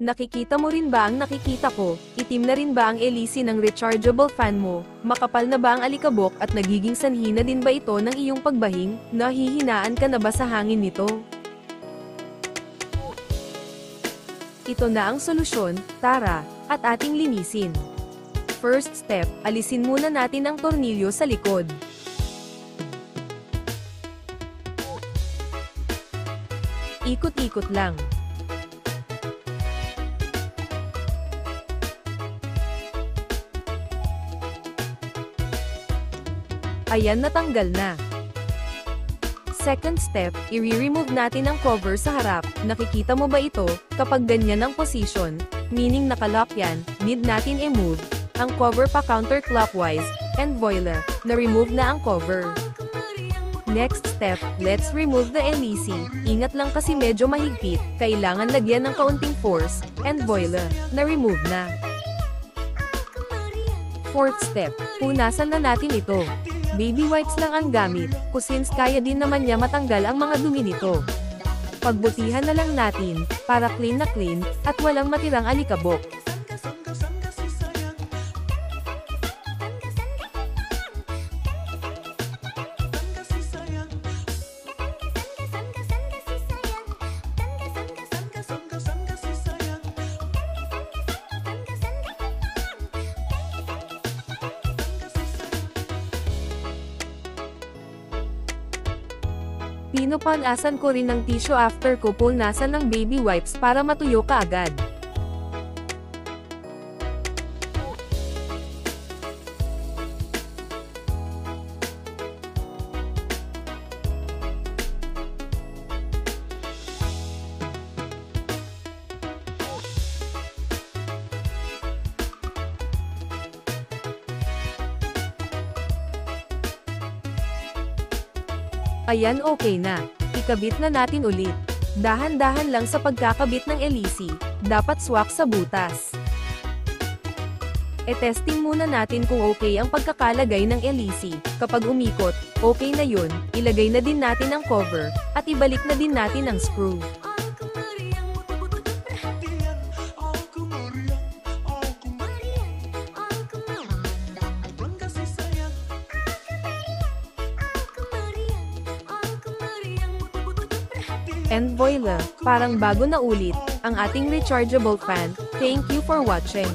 Nakikita mo rin ba ang nakikita ko? Itim na rin ba ang elisi ng rechargeable fan mo? Makapal na ba ang alikabok at nagiging sanhi na din ba ito ng iyong pagbahing? Nahihinaan ka na ba sa hangin nito? Ito na ang solusyon, tara, at ating linisin. First step, alisin muna natin ang tornilyo sa likod. Ikot-ikot lang. Ayan, natanggal na. Second step, i-remove natin ang cover sa harap. Nakikita mo ba ito? Kapag ganyan ang position, meaning nakalock yan, need natin i-move ang cover pa counterclockwise, and voila, na-remove na ang cover. Next step, let's remove the LEC. Ingat lang kasi medyo mahigpit, kailangan lagyan ng kaunting force, and voila, na-remove na. Fourth step, punasan na natin ito. Baby wipes lang ang gamit, since kaya din naman niya matanggal ang mga dumi nito. Pagbutihan na lang natin, para clean na clean, at walang matirang alikabok. Pinupalasan ko rin ng tissue after ko punasan ng baby wipes para matuyo kaagad. Ayan, okay na. Ikabit na natin ulit. Dahan-dahan lang sa pagkakabit ng LEC, dapat swak sa butas. E-testing muna natin kung okay ang pagkakalagay ng LEC. Kapag umikot, okay na yun, ilagay na din natin ang cover, at ibalik na din natin ang screw. And voila, parang bago na ulit, ang ating rechargeable fan. Thank you for watching.